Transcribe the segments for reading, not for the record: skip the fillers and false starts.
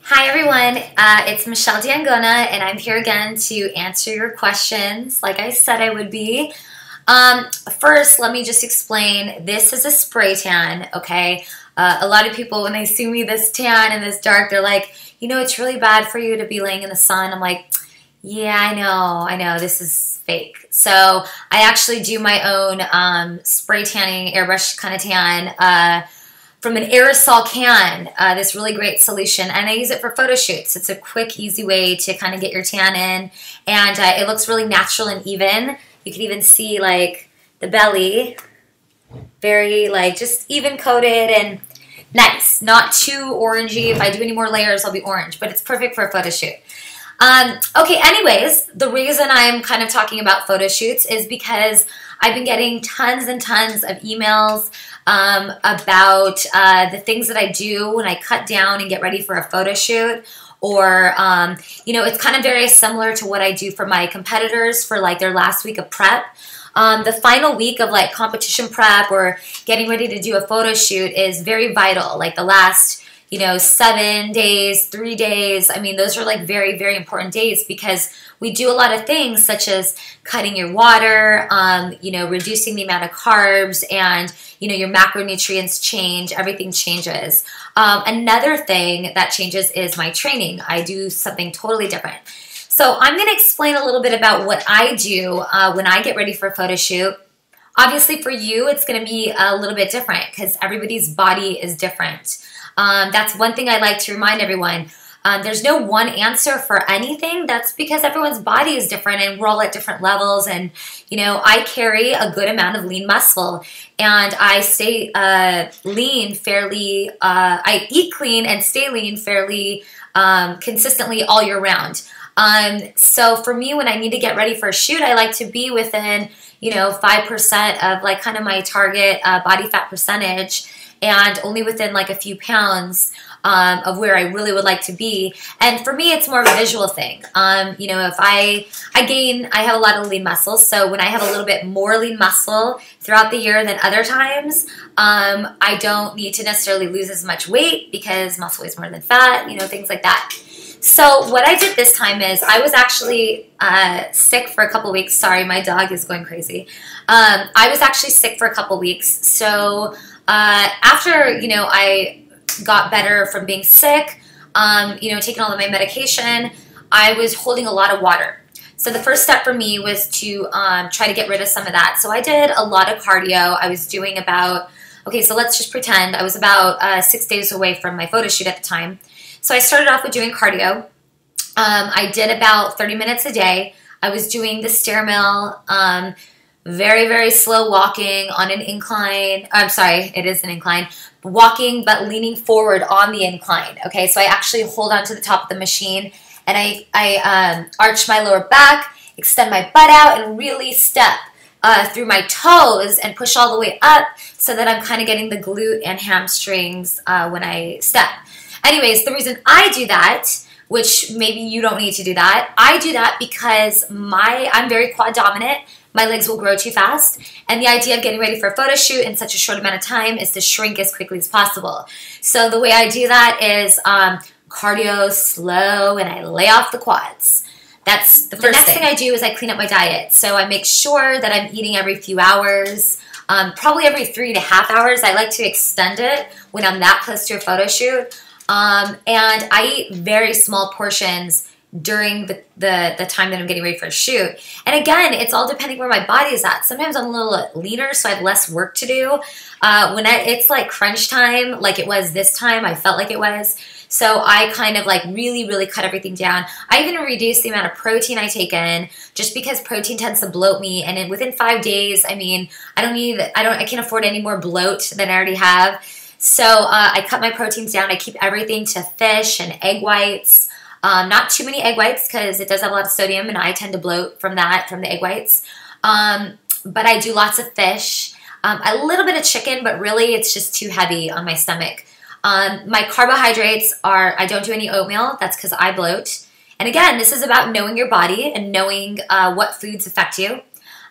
Hi everyone, it's Michele D'Angona and I'm here again to answer your questions like I said I would be. First, let me just explain, this is a spray tan, okay? A lot of people, when they see me this tan and this dark, they're like, you know, it's really bad for you to be laying in the sun. I'm like, yeah, I know, this is fake. So I actually do my own spray tanning, airbrush kind of tan, from an aerosol can, this really great solution, and I use it for photo shoots. It's a quick, easy way to kind of get your tan in, and it looks really natural and even. You can even see like the belly, very like just even coated and nice, not too orangey. If I do any more layers, I'll be orange, but it's perfect for a photo shoot. Okay, anyways, the reason I'm kind of talking about photo shoots is because I've been getting tons and tons of emails about the things that I do when I cut down and get ready for a photo shoot, or you know, it's kind of very similar to what I do for my competitors for like their last week of prep. The final week of like competition prep or getting ready to do a photo shoot is very vital. Like the last, you know, 7 days, 3 days. I mean, those are like very, very important days because we do a lot of things such as cutting your water, you know, reducing the amount of carbs, and, you know, your macronutrients change, everything changes. Another thing that changes is my training. I do something totally different. So I'm going to explain a little bit about what I do when I get ready for a photo shoot. Obviously for you, it's going to be a little bit different because everybody's body is different. That's one thing I like to remind everyone. There's no one answer for anything. That's because everyone's body is different and we're all at different levels. And, you know, I carry a good amount of lean muscle and I stay lean fairly, I eat clean and stay lean fairly consistently all year round. So for me, when I need to get ready for a shoot, I like to be within, you know, 5% of like kind of my target body fat percentage, and only within like a few pounds of where I really would like to be. And for me, it's more of a visual thing. You know, if I have a lot of lean muscle, so when I have a little bit more lean muscle throughout the year than other times, I don't need to necessarily lose as much weight because muscle weighs more than fat, you know, things like that. So what I did this time is I was actually sick for a couple weeks. Sorry, my dog is going crazy. I was actually sick for a couple weeks. So after, you know, I got better from being sick, you know, taking all of my medication, I was holding a lot of water. So the first step for me was to try to get rid of some of that. So I did a lot of cardio. I was doing about, okay, so let's just pretend I was about 6 days away from my photo shoot at the time. So I started off with doing cardio. I did about 30 minutes a day. I was doing the stair mill, very, very slow walking on an incline. I'm sorry, it is an incline. Walking, but leaning forward on the incline. Okay, so I actually hold on to the top of the machine and I arch my lower back, extend my butt out, and really step through my toes and push all the way up so that I'm kind of getting the glute and hamstrings when I step. Anyways, the reason I do that, which maybe you don't need to do that, I do that because I'm very quad dominant. My legs will grow too fast, and the idea of getting ready for a photo shoot in such a short amount of time is to shrink as quickly as possible. So the way I do that is cardio, slow, and I lay off the quads. That's the first thing. The next thing I do is I clean up my diet. So I make sure that I'm eating every few hours, probably every 3.5 hours. I like to extend it when I'm that close to a photo shoot. And I eat very small portions during the time that I'm getting ready for a shoot. And again, it's all depending where my body is at. Sometimes I'm a little leaner, so I have less work to do. When it's like crunch time, like it was this time, I felt like it was. So I kind of like really, really cut everything down. I even reduced the amount of protein I take in just because protein tends to bloat me. And within 5 days, I mean, I can't afford any more bloat than I already have. So I cut my proteins down. I keep everything to fish and egg whites. Not too many egg whites because it does have a lot of sodium and I tend to bloat from that, from the egg whites. But I do lots of fish, a little bit of chicken, but really it's just too heavy on my stomach. My carbohydrates are, I don't do any oatmeal. That's because I bloat. And again, this is about knowing your body and knowing what foods affect you.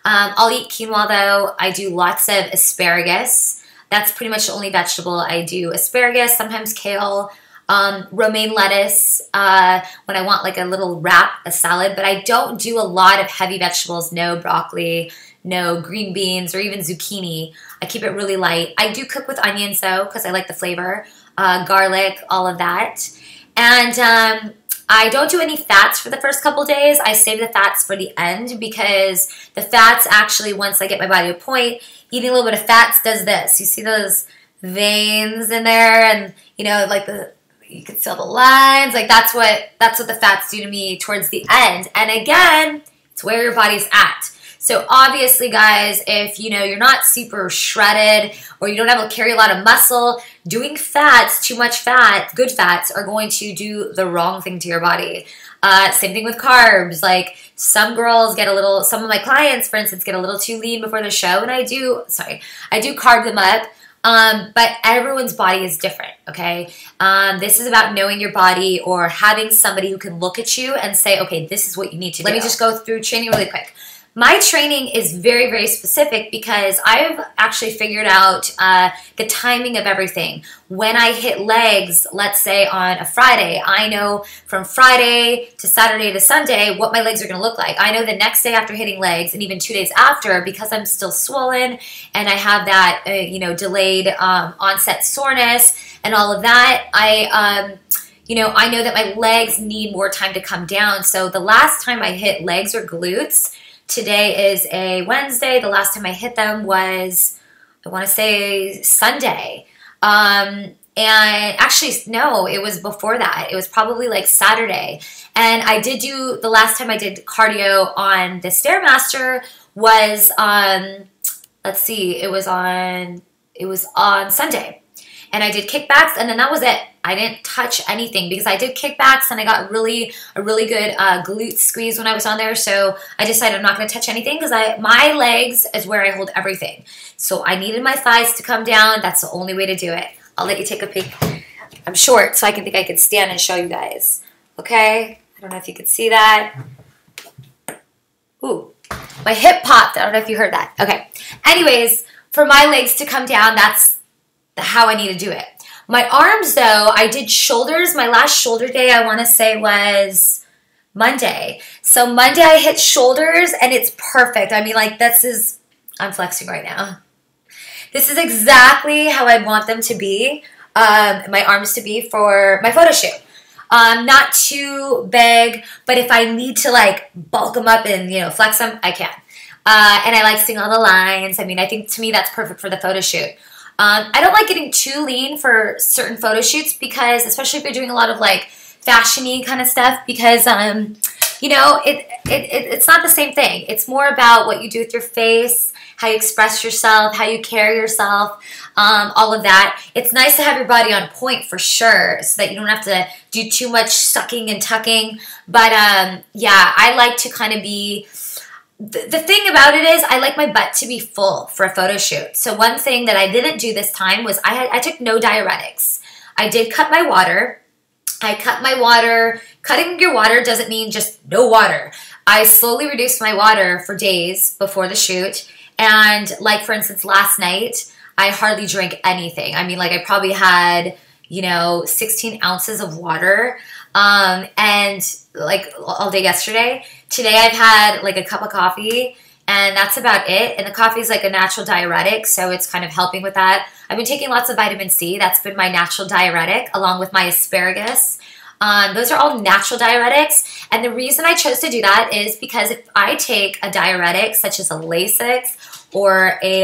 I'll eat quinoa though. I do lots of asparagus. That's pretty much the only vegetable I do. Asparagus, sometimes kale. romaine lettuce when I want like a little wrap, a salad, but I don't do a lot of heavy vegetables, no broccoli, no green beans, or even zucchini. I keep it really light. I do cook with onions though, because I like the flavor, garlic, all of that. And I don't do any fats for the first couple days. I save the fats for the end because the fats actually, once I get my body to a point, eating a little bit of fats does this. You see those veins in there, and you know, like you can see all the lines. Like that's what the fats do to me towards the end. And again, it's where your body's at. So obviously, guys, if you know you're not super shredded or you don't have to carry a lot of muscle, doing fats, too much fat, good fats, are going to do the wrong thing to your body. Same thing with carbs. Like some girls get a little, some of my clients, for instance, get a little too lean before the show, and I do carb them up. But everyone's body is different, okay? This is about knowing your body or having somebody who can look at you and say, okay, this is what you need to do. Let me just go through training really quick. My training is very, very specific because I've actually figured out the timing of everything. When I hit legs, let's say on a Friday, I know from Friday to Saturday to Sunday what my legs are going to look like. I know the next day after hitting legs and even 2 days after, because I'm still swollen and I have that delayed onset soreness and all of that, I know that my legs need more time to come down. So the last time I hit legs or glutes, today is a Wednesday. The last time I hit them was, I want to say, Sunday. And actually, no, it was before that. It was probably like Saturday. And I did do, the last time I did cardio on the Stairmaster was on, let's see, it was on Sunday. And I did kickbacks, and then that was it. I didn't touch anything because I did kickbacks and I got a really good glute squeeze when I was on there. So I decided I'm not going to touch anything because my legs is where I hold everything. So I needed my thighs to come down. That's the only way to do it. I'll let you take a peek. I'm short, so I think I could stand and show you guys. Okay? I don't know if you could see that. Ooh, my hip popped. I don't know if you heard that. Okay. Anyways, for my legs to come down, that's how I need to do it. My arms, though, I did shoulders. My last shoulder day, I want to say, was Monday. So Monday I hit shoulders, and it's perfect. I mean, like, I'm flexing right now. This is exactly how I want them to be, my arms to be for my photo shoot. Not too big, but if I need to, like, bulk them up and, flex them, I can. And I like seeing all the lines. I mean, I think, to me, that's perfect for the photo shoot. I don't like getting too lean for certain photo shoots because, especially if you're doing a lot of like fashion-y kind of stuff, because it's not the same thing. It's more about what you do with your face, how you express yourself, how you carry yourself, all of that. It's nice to have your body on point for sure, so that you don't have to do too much sucking and tucking. But yeah, I like to kind of be. The thing about it is I like my butt to be full for a photo shoot. So one thing that I didn't do this time was I took no diuretics. I did cut my water. I cut my water. Cutting your water doesn't mean just no water. I slowly reduced my water for days before the shoot. And like, for instance, last night, I hardly drank anything. I mean, like, I probably had, 16 ounces of water. And like all day yesterday. Today I've had like a cup of coffee, and that's about it. And the coffee is like a natural diuretic, so it's kind of helping with that. I've been taking lots of vitamin C. That's been my natural diuretic, along with my asparagus. Those are all natural diuretics. And the reason I chose to do that is because if I take a diuretic, such as a Lasix or a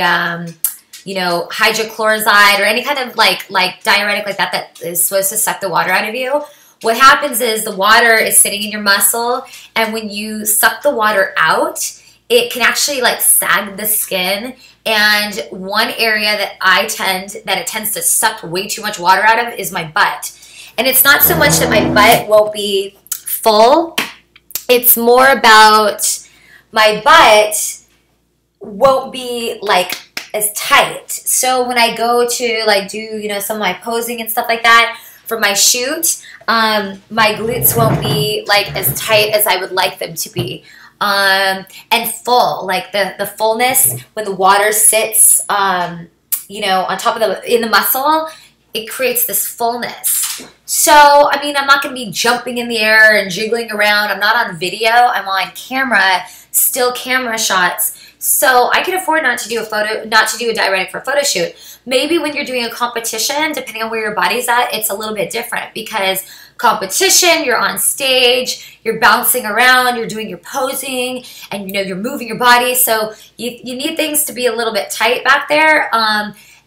hydrochloride or any kind of like diuretic like that is supposed to suck the water out of you, what happens is the water is sitting in your muscle, and when you suck the water out, it can actually like sag the skin. And one area that it tends to suck way too much water out of is my butt. And it's not so much that my butt won't be full. It's more about my butt won't be like as tight. So when I go to like do, some of my posing and stuff like that for my shoot, my glutes won't be like as tight as I would like them to be. And full, like the fullness when the water sits, on top of in the muscle, it creates this fullness. So, I mean, I'm not going to be jumping in the air and jiggling around. I'm not on video. I'm on camera, still camera shots. So I can afford not to do a diuretic for a photo shoot. Maybe when you're doing a competition, depending on where your body's at, it's a little bit different because competition, you're on stage, you're bouncing around, you're doing your posing, and you know, you're moving your body. So you need things to be a little bit tight back there.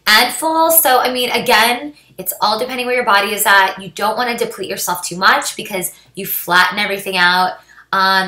And full. So, I mean, again, it's all depending where your body is at. You don't want to deplete yourself too much because you flatten everything out.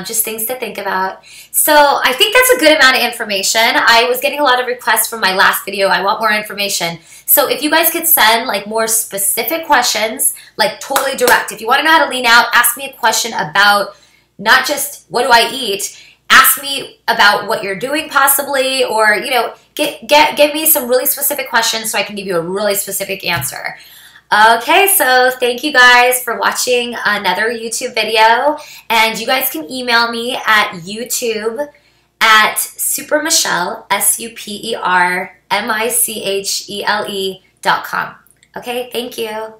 Just things to think about. So I think that's a good amount of information. I was getting a lot of requests from my last video. I want more information. So if you guys could send like more specific questions, like totally direct. If you want to know how to lean out, ask me a question about not just what do I eat, ask me about what you're doing possibly, or, you know, give me some really specific questions so I can give you a really specific answer. Okay, so thank you guys for watching another YouTube video, and you guys can email me at YouTube at supermichele, SuperMichele.com. Okay, thank you.